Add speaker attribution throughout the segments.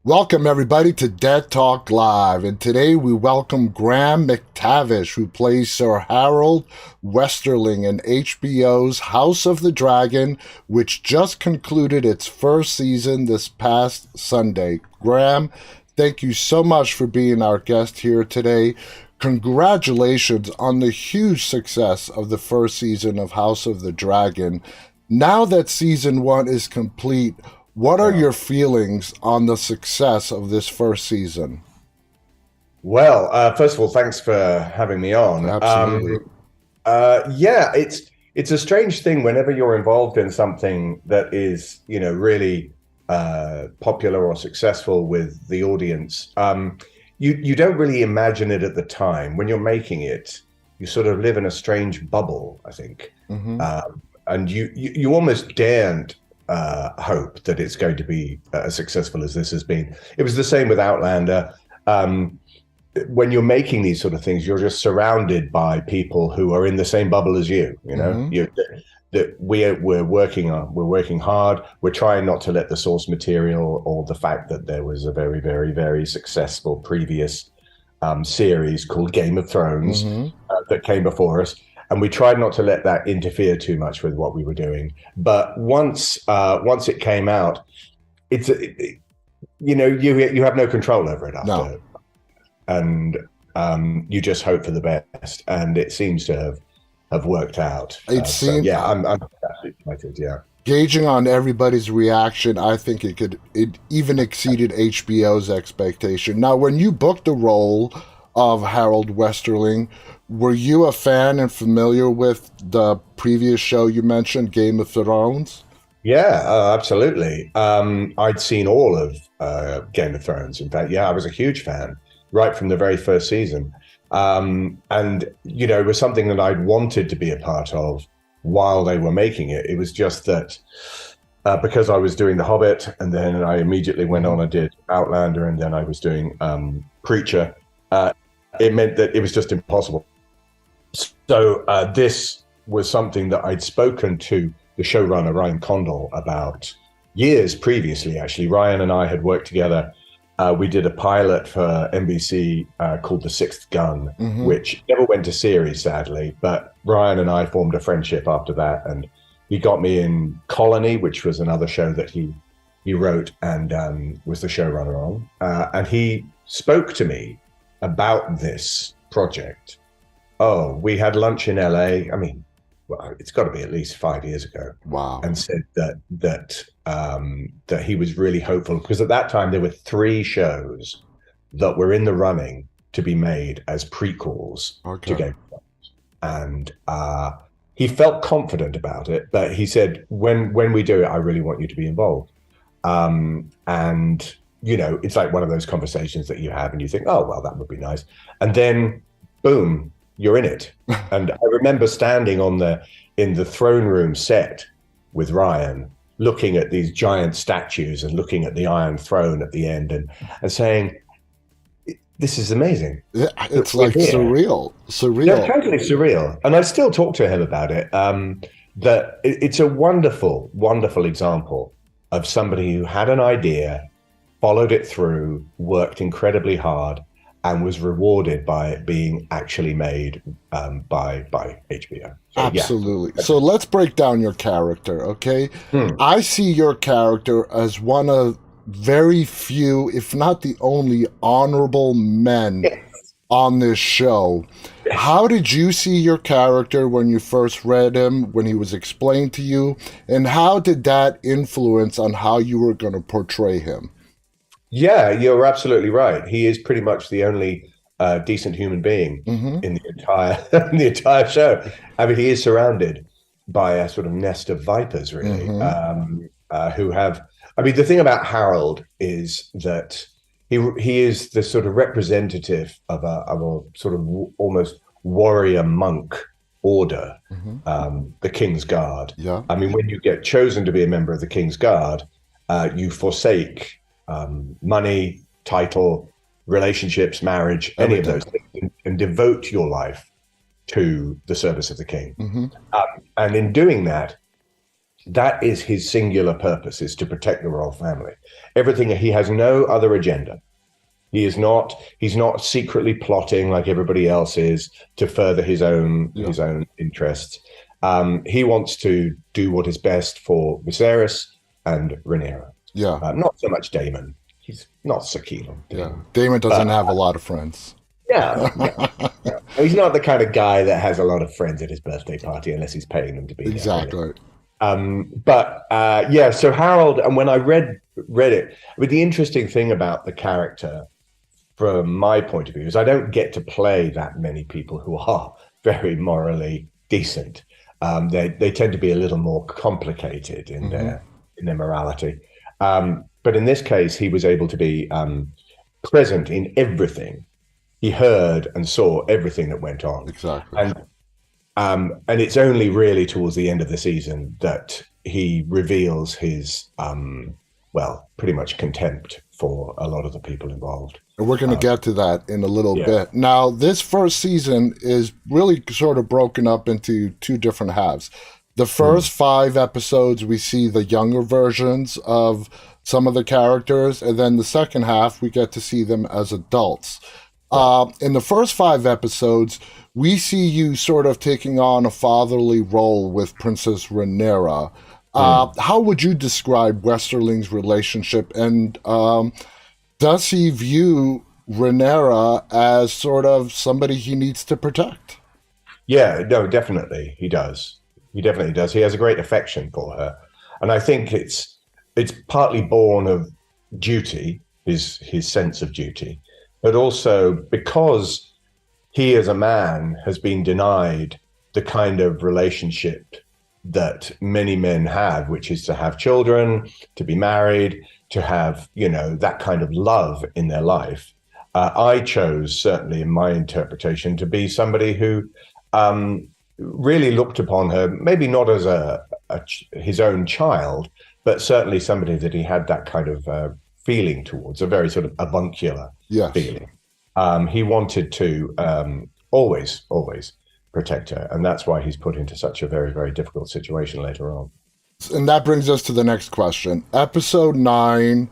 Speaker 1: Welcome, everybody, to Dead Talk Live. And today we welcome Graham McTavish, who plays Sir Harold Westerling in HBO's House of the Dragon, which just concluded its first season this past Sunday. Graham, thank you so much for being our guest here today. Congratulations on the huge success of the first season of House of the Dragon. Now that season one is complete, what are your feelings on the success of this first season?
Speaker 2: Well, first of all, thanks for having me on.
Speaker 1: Absolutely.
Speaker 2: Yeah, it's a strange thing whenever you're involved in something that is, really popular or successful with the audience. You don't really imagine it at the time. When you're making it, you sort of live in a strange bubble, I think. And you almost daren't hope that it's going to be as successful as this has been. It was the same with Outlander. When you're making these sort of things, you're just surrounded by people who are in the same bubble as you. We're working hard. We're trying not to let the source material or the fact that there was a very, very, very successful previous series called Game of Thrones that came before us. And we tried not to let that interfere too much with what we were doing. But once it came out, you have no control over it after.
Speaker 1: No.
Speaker 2: And you just hope for the best. And it seems to have worked out.
Speaker 1: I'm
Speaker 2: absolutely excited. Yeah.
Speaker 1: Gauging on everybody's reaction, I think it even exceeded HBO's expectation. Now, when you booked the role of Harold Westerling, were you a fan and familiar with the previous show you mentioned, Game of Thrones?
Speaker 2: Yeah, absolutely. I'd seen all of Game of Thrones. In fact, I was a huge fan right from the very first season. And, it was something that I'd wanted to be a part of while they were making it. It was just that because I was doing The Hobbit, and then I immediately went on and did Outlander, and then I was doing Preacher, it meant that it was just impossible. So this was something that I'd spoken to the showrunner, Ryan Condal, about years previously, actually. Ryan and I had worked together. We did a pilot for NBC called The Sixth Gun, which never went to series, sadly. But Ryan and I formed a friendship after that. And he got me in Colony, which was another show that he wrote and was the showrunner on. And he spoke to me about this project. Oh, we had lunch in LA. I mean, well, it's got to be at least 5 years ago.
Speaker 1: Wow.
Speaker 2: And said that he was really hopeful, because at that time there were 3 shows that were in the running to be made as prequels to Game of Thrones. And he felt confident about it, but he said, when we do it, I really want you to be involved. And it's like one of those conversations that you have and you think, oh, well, that would be nice. And then, boom, you're in it. And I remember standing in the throne room set with Ryan, looking at these giant statues and looking at the Iron Throne at the end and saying, this is amazing.
Speaker 1: It's like surreal.
Speaker 2: Yeah, totally surreal. And I still talk to him about it. That it's a wonderful, wonderful example of somebody who had an idea, followed it through, worked incredibly hard, and was rewarded by it being actually made by HBO. So,
Speaker 1: Absolutely. Yeah. So let's break down your character, okay? I see your character as one of very few, if not the only, honorable men on this show. How did you see your character when you first read him, when he was explained to you, and how did that influence on how you were going to portray him?
Speaker 2: Yeah, you're absolutely right. He is pretty much the only decent human being in the entire show. I mean, he is surrounded by a sort of nest of vipers, really, who have. I mean, the thing about Harold is that he is the sort of representative of a sort of almost warrior monk order, the King's Guard.
Speaker 1: Yeah.
Speaker 2: I mean, when you get chosen to be a member of the King's Guard, you forsake money, title, relationships, marriage, any of those things, and devote your life to the service of the king. And in doing that, That is his singular purpose, is to protect the royal family. Everything, he has no other agenda. He's not secretly plotting like everybody else is to further his own interests. He wants to do what is best for Viserys and Rhaenyra.
Speaker 1: Yeah.
Speaker 2: Not so much Daemon. He's not so keen on Daemon.
Speaker 1: Yeah. Daemon doesn't have a lot of friends.
Speaker 2: Yeah. He's not the kind of guy that has a lot of friends at his birthday party unless he's paying them to be there.
Speaker 1: Exactly.
Speaker 2: Really. So Harold, and when I read it, the interesting thing about the character from my point of view is I don't get to play that many people who are very morally decent. They tend to be a little more complicated in their morality. But in this case, he was able to be present in everything. He heard and saw everything that went on.
Speaker 1: Exactly.
Speaker 2: And it's only really towards the end of the season that he reveals his, pretty much contempt for a lot of the people involved.
Speaker 1: And we're going to get to that in a little bit. Now, this first season is really sort of broken up into two different halves. The first 5 episodes, we see the younger versions of some of the characters. And then the second half, we get to see them as adults. In the first 5 episodes, we see you sort of taking on a fatherly role with Princess Rhaenyra. How would you describe Westerling's relationship, and does he view Rhaenyra as sort of somebody he needs to protect?
Speaker 2: Yeah, no, definitely he does. He definitely does. He has a great affection for her, and I think it's partly born of duty, his sense of duty, but also because he as a man has been denied the kind of relationship that many men have, which is to have children, to be married, to have, that kind of love in their life. I chose, certainly in my interpretation, to be somebody who really looked upon her, maybe not as his own child, but certainly somebody that he had that kind of feeling towards, a very sort of avuncular feeling. He wanted to always protect her, and that's why he's put into such a very, very difficult situation later on.
Speaker 1: And that brings us to the next question. Episode 9,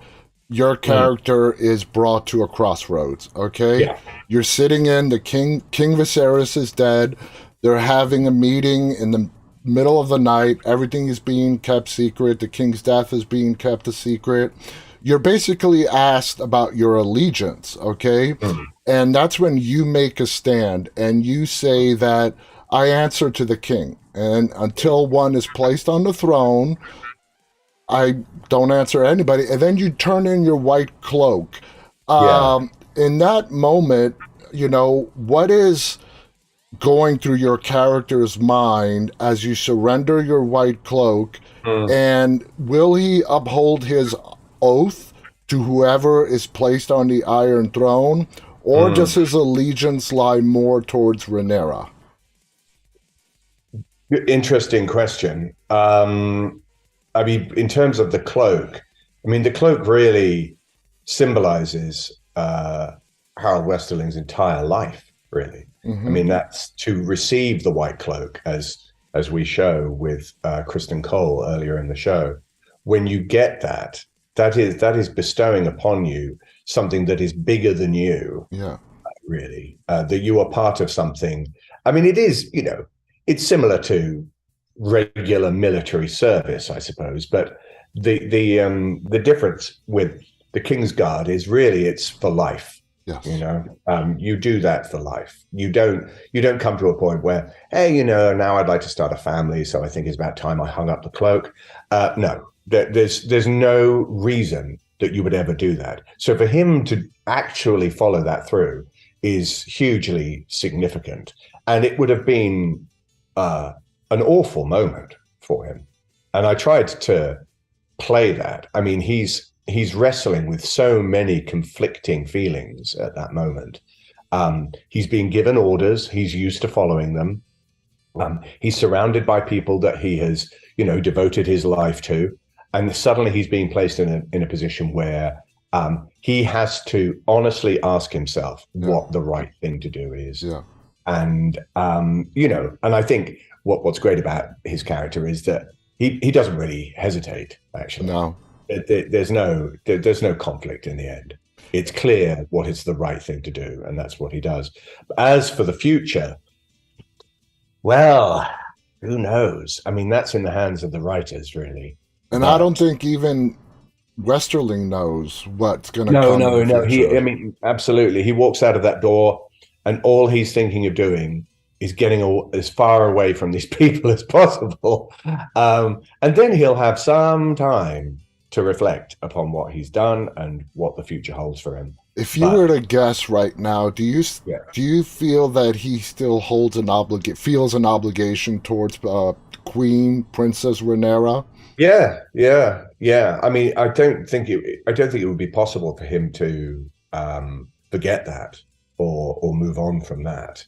Speaker 1: your character is brought to a crossroads, okay?
Speaker 2: Yeah.
Speaker 1: You're sitting in, the King Viserys is dead. They're having a meeting in the middle of the night. Everything is being kept secret. The king's death is being kept a secret. You're basically asked about your allegiance, okay? And that's when you make a stand and you say that I answer to the king. And until one is placed on the throne, I don't answer anybody. And then you turn in your white cloak. In that moment, what is going through your character's mind as you surrender your white cloak? And will he uphold his oath to whoever is placed on the Iron Throne, or does his allegiance lie more towards Rhaenyra?
Speaker 2: Interesting question. In terms of the cloak, the cloak really symbolizes Harold Westerling's entire life, really. That's to receive the white cloak, as we show with Kristen Cole earlier in the show. When you get that is bestowing upon you something that is bigger than you. Really, that you are part of something. It is, it's similar to regular military service, I suppose, but the difference with the King's Guard is really it's for life.
Speaker 1: Yes.
Speaker 2: You do that for life. You don't come to a point where, hey, now I'd like to start a family, so I think it's about time I hung up the cloak. No, there's no reason that you would ever do that. So for him to actually follow that through is hugely significant, and it would have been an awful moment for him. And I tried to play that. He's wrestling with so many conflicting feelings at that moment. He's being given orders. He's used to following them. He's surrounded by people that he has, devoted his life to. And suddenly he's being placed in a position where he has to honestly ask himself what the right thing to do is. And, and I think what's great about his character is that he doesn't really hesitate, actually.
Speaker 1: No.
Speaker 2: There's no conflict in the end. It's clear what is the right thing to do, and that's what he does. As for the future, well, who knows? I mean, that's in the hands of the writers, really.
Speaker 1: And I don't think even Westerling knows what's going to come.
Speaker 2: No. I mean, absolutely. He walks out of that door, and all he's thinking of doing is getting as far away from these people as possible. And then he'll have some time to reflect upon what he's done and what the future holds for him.
Speaker 1: If you were to guess right now, do you feel that he still holds feels an obligation towards Queen Princess Rhaenyra?
Speaker 2: Yeah. I mean, I don't think it would be possible for him to forget that or move on from that.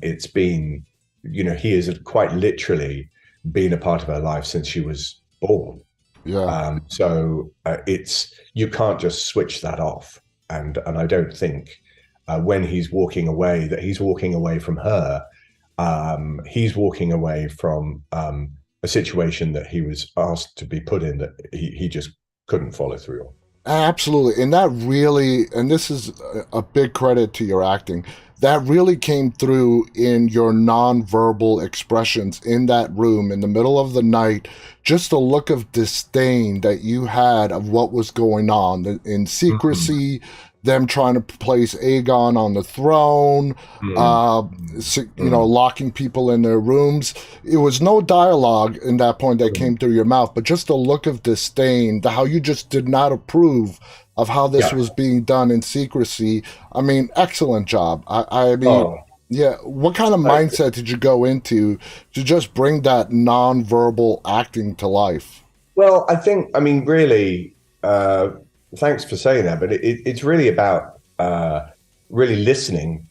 Speaker 2: It's been, he has quite literally been a part of her life since she was born.
Speaker 1: Yeah.
Speaker 2: So you can't just switch that off. And I don't think when he's walking away that he's walking away from her. He's walking away from a situation that he was asked to be put in that he just couldn't follow through on.
Speaker 1: Absolutely. And this is a big credit to your acting. That really came through in your nonverbal expressions in that room in the middle of the night. Just the look of disdain that you had of what was going on in secrecy, them trying to place Aegon on the throne, locking people in their rooms. It was no dialogue in that point that came through your mouth, but just the look of disdain, how you just did not approve of how this was being done in secrecy. I mean, excellent job. I mean, what kind of mindset did you go into to just bring that nonverbal acting to life?
Speaker 2: Well, I mean, really, thanks for saying that, but it's really about really listening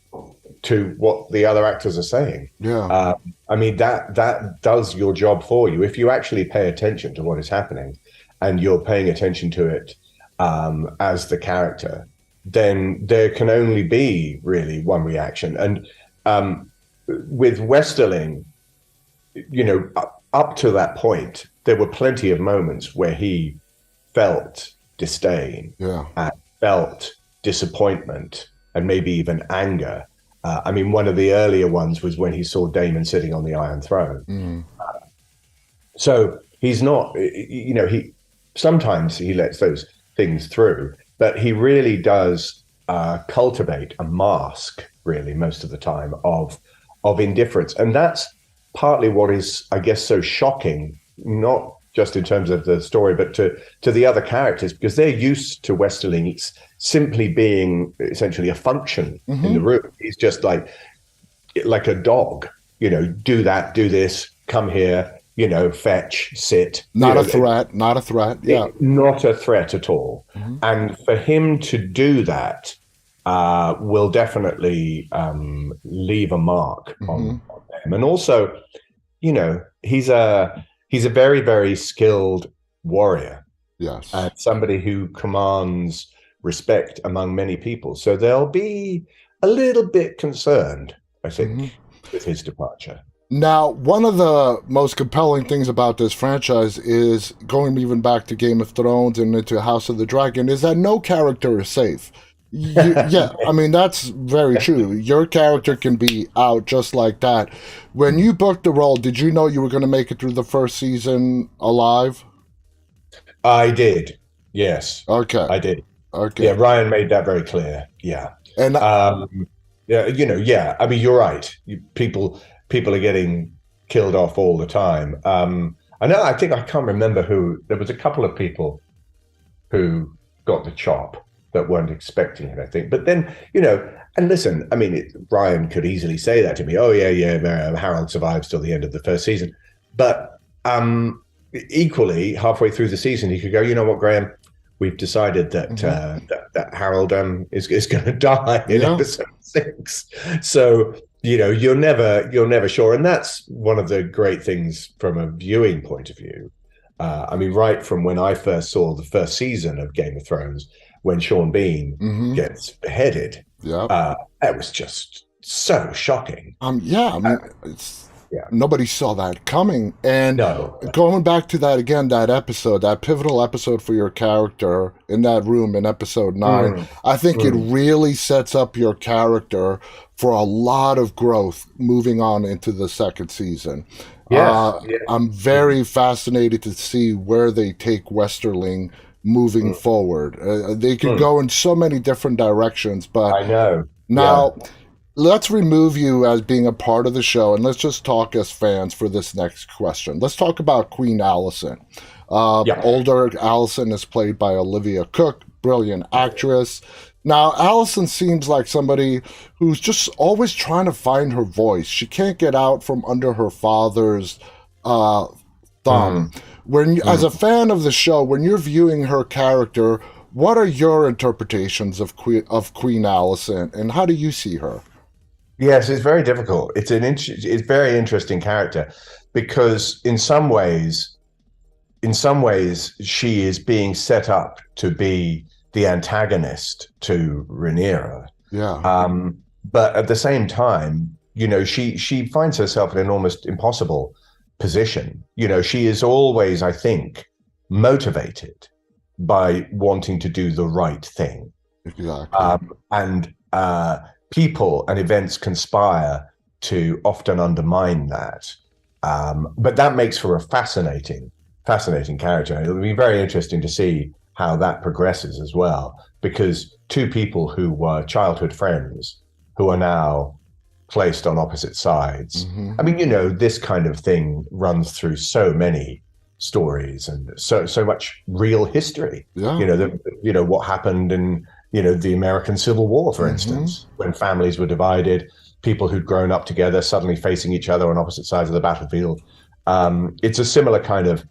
Speaker 2: to what the other actors are saying.
Speaker 1: Yeah.
Speaker 2: I mean, that does your job for you. If you actually pay attention to what is happening and you're paying attention to it as the character, then there can only be really one reaction. And with Westerling, up to that point, there were plenty of moments where he felt disdain, and felt disappointment, and maybe even anger. I mean, one of the earlier ones was when he saw Daemon sitting on the Iron Throne. So he's not, sometimes he lets those things through, but he really does cultivate a mask, really, most of the time, of indifference. And that's partly what is, I guess, so shocking, not just in terms of the story, but to the other characters, because they're used to Westerling simply being essentially a function in the room. He's just like a dog, do that, do this, come here, fetch, sit.
Speaker 1: Not a threat. Yeah.
Speaker 2: Not a threat at all. And for him to do that will definitely leave a mark on them. And also, he's a very, very skilled warrior.
Speaker 1: Yes.
Speaker 2: And somebody who commands respect among many people. So they'll be a little bit concerned, I think, with his departure.
Speaker 1: Now, one of the most compelling things about this franchise is, going even back to Game of Thrones and into House of the Dragon, is that no character is safe. I mean, that's very true. Your character can be out just like that. When you booked the role, did you know you were going to make it through the first season alive?
Speaker 2: I did. Yes.
Speaker 1: Okay.
Speaker 2: I did.
Speaker 1: Okay.
Speaker 2: Yeah, Ryan made that very clear. Yeah.
Speaker 1: And
Speaker 2: I mean, you're right. People are getting killed off all the time. I can't remember who. There was a couple of people who got the chop that weren't expecting it, I think. But then, and listen, I mean, Ryan could easily say that to me. Oh, yeah, Harold survives till the end of the first season. But equally, halfway through the season, he could go, you know what, Graham, we've decided that that Harold is going to die in episode 6. So, you're never sure. And that's one of the great things from a viewing point of view. I mean, right from when I first saw the first season of Game of Thrones, when Sean Bean gets beheaded, that was just so shocking.
Speaker 1: I mean,
Speaker 2: Yeah.
Speaker 1: Nobody saw that coming. And
Speaker 2: No.
Speaker 1: going back to that again, that episode, that pivotal episode for your character in that room in episode 9, I think it really sets up your character for a lot of growth moving on into the second season.
Speaker 2: Yes.
Speaker 1: I'm very fascinated to see where they take Westerling moving forward. They could go in so many different directions, but
Speaker 2: I know.
Speaker 1: now let's remove you as being a part of the show, and let's just talk as fans for this next question. Let's talk about Queen Allison. Older Allison is played by Olivia Cooke, brilliant actress. Now, Allison seems like somebody who's just always trying to find her voice. She can't get out from under her father's thumb. As a fan of the show, when you're viewing her character, what are your interpretations of Queen Allison, and how do you see her?
Speaker 2: Yes, it's very difficult. It's a very interesting character, because in some ways, she is being set up to be the antagonist to Rhaenyra.
Speaker 1: Yeah.
Speaker 2: But at the same time, she finds herself in an almost impossible position. She is always, I think, motivated by wanting to do the right thing.
Speaker 1: Exactly.
Speaker 2: And people and events conspire to often undermine that. But that makes for a fascinating character. It'll be very interesting to see how that progresses as well, because two people who were childhood friends who are now placed on opposite sides. I mean, this kind of thing runs through so many stories and so much real history. What happened in the American Civil War, for instance, when families were divided, people who'd grown up together suddenly facing each other on opposite sides of the battlefield. It's a similar kind of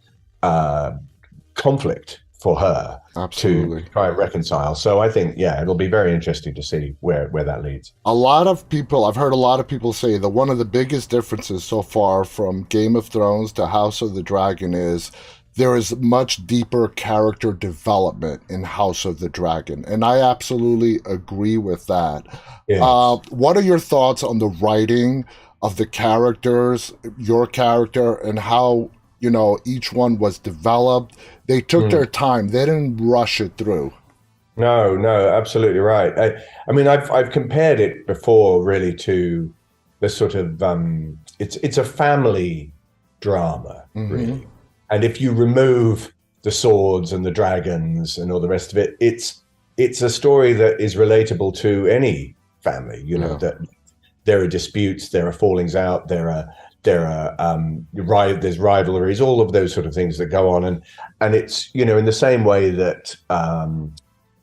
Speaker 2: conflict for her.
Speaker 1: Absolutely.
Speaker 2: To try and reconcile. So I think, it'll be very interesting to see where that leads.
Speaker 1: I've heard a lot of people say that one of the biggest differences so far from Game of Thrones to House of the Dragon is there is much deeper character development in House of the Dragon. And I absolutely agree with that.
Speaker 2: Yes.
Speaker 1: What are your thoughts on the writing of the characters, your character, and how, each one was developed? They took their time. They didn't rush it through.
Speaker 2: No, absolutely right. I mean, I've compared it before really to the sort of, it's a family drama, really. And if you remove the swords and the dragons and all the rest of it, it's a story that is relatable to any family, that there are disputes, there are fallings out, there's rivalries, all of those sort of things that go on, and it's in the same way that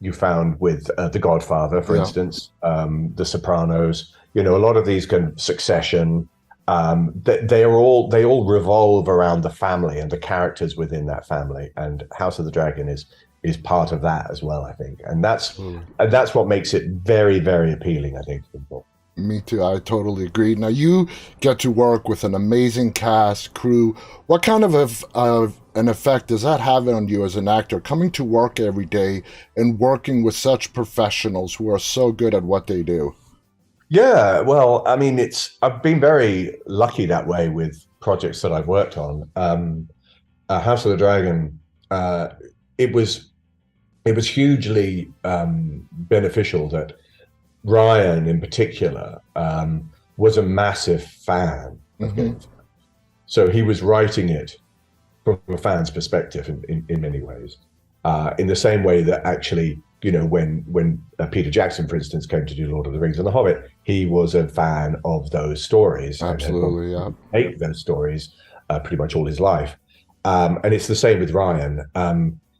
Speaker 2: you found with The Godfather, for instance, The Sopranos, a lot of these kind of Succession, they all revolve around the family and the characters within that family, and House of the Dragon is part of that as well, I think, and that's what makes it very, very appealing, I think, to people.
Speaker 1: Me too. I totally agree. Now, you get to work with an amazing cast, crew. What kind of an effect does that have on you as an actor, coming to work every day and working with such professionals who are so good at what they do?
Speaker 2: Yeah, well, I mean, I've been very lucky that way with projects that I've worked on. House of the Dragon, it was hugely beneficial that Ryan, in particular, was a massive fan of Game of Thrones. So he was writing it from a fan's perspective in many ways. In the same way that actually, when Peter Jackson, for instance, came to do Lord of the Rings and The Hobbit, he was a fan of those stories.
Speaker 1: Absolutely,
Speaker 2: and ate those stories pretty much all his life. And it's the same with Ryan.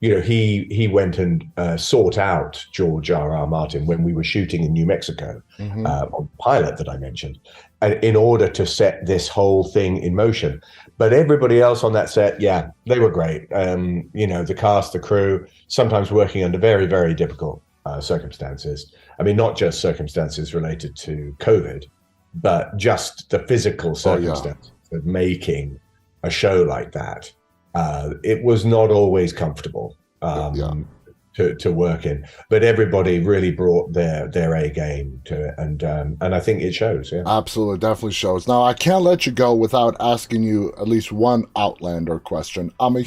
Speaker 2: He went and sought out George R.R. Martin when we were shooting in New Mexico on the pilot that I mentioned, and in order to set this whole thing in motion. But everybody else on that set, they were great. The cast, the crew, sometimes working under very, very difficult circumstances. I mean, not just circumstances related to COVID, but just the physical circumstances of making a show like that. It was not always comfortable, to to work in. But everybody really brought their A game to it, and I think it shows. Yeah,
Speaker 1: Absolutely, definitely shows. Now, I can't let you go without asking you at least one Outlander question. I'm a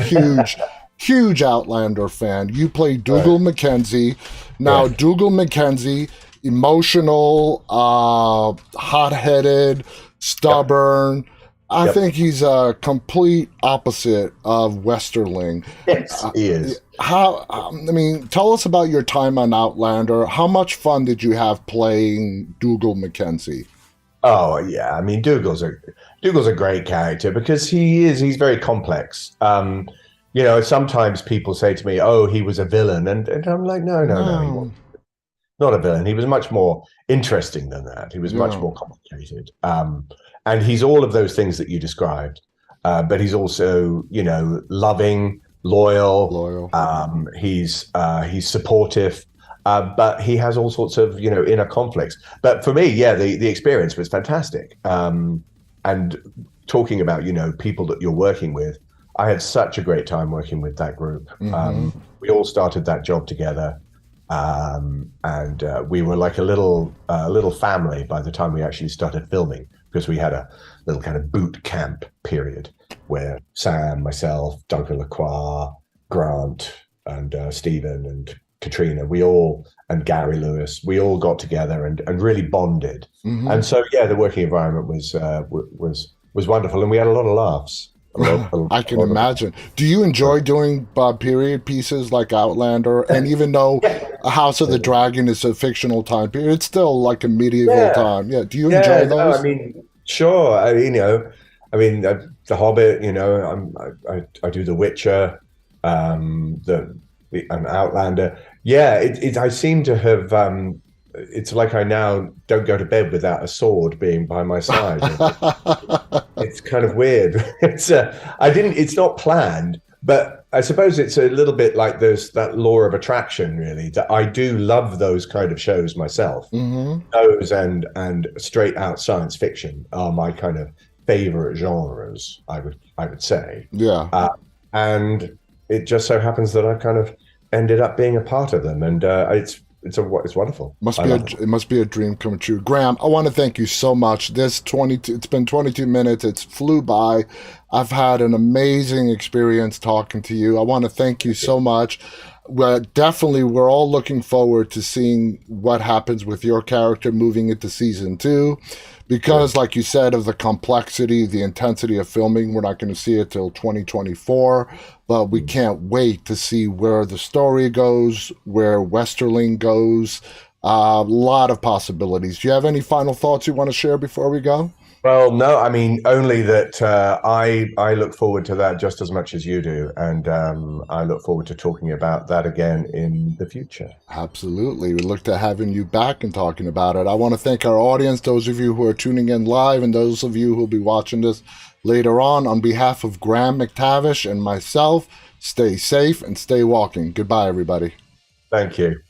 Speaker 1: huge Outlander fan. You play Dougal McKenzie. Now, Dougal McKenzie, emotional, hot-headed, stubborn. I think he's a complete opposite of Westerling.
Speaker 2: Yes, he is.
Speaker 1: Tell us about your time on Outlander. How much fun did you have playing Dougal McKenzie?
Speaker 2: Oh yeah, I mean Dougal's a great character because he's very complex. Sometimes people say to me, "Oh, he was a villain," and I'm like, no, he wasn't. Not a villain. He was much more interesting than that. He was much more complicated. And he's all of those things that you described. But he's also, loving, loyal. He's supportive. But he has all sorts of, inner conflicts. But for me, the experience was fantastic. And talking about, people that you're working with, I had such a great time working with that group. We all started that job together. And we were like a little family by the time we actually started filming, because we had a little kind of boot camp period where Sam, myself, Duncan Lacroix, Grant, and Stephen and Katrina, and Gary Lewis, we all got together and really bonded. And so the working environment was wonderful, and we had a lot of laughs.
Speaker 1: I can imagine. Do you enjoy doing period pieces like Outlander? And even though House of the Dragon is a fictional time period, it's still like a medieval time. Yeah. Do you enjoy those?
Speaker 2: I mean, sure. The Hobbit. I do The Witcher, an Outlander. Yeah. I seem to have. It's like I now don't go to bed without a sword being by my side. It's kind of weird. It's not planned, but I suppose it's a little bit like there's that law of attraction, really, that I do love those kind of shows myself. Those and straight out science fiction are my kind of favorite genres, I would say.
Speaker 1: Yeah.
Speaker 2: And it just so happens that I kind of ended up being a part of them, and it's wonderful.
Speaker 1: It must be a dream come true. Graham, I want to thank you so much. It's been 22 minutes. It's flew by. I've had an amazing experience talking to you. I want to thank you so much. We're all looking forward to seeing what happens with your character moving into season 2. Because, like you said, of the complexity, the intensity of filming, we're not going to see it till 2024. But we can't wait to see where the story goes, where Westerling goes. A lot of possibilities. Do you have any final thoughts you want to share before we go?
Speaker 2: Well, no, I mean, only that I look forward to that just as much as you do. And I look forward to talking about that again in the future.
Speaker 1: Absolutely. We look to having you back and talking about it. I want to thank our audience, those of you who are tuning in live and those of you who will be watching this later on. On behalf of Graham McTavish and myself, stay safe and stay walking. Goodbye, everybody.
Speaker 2: Thank you.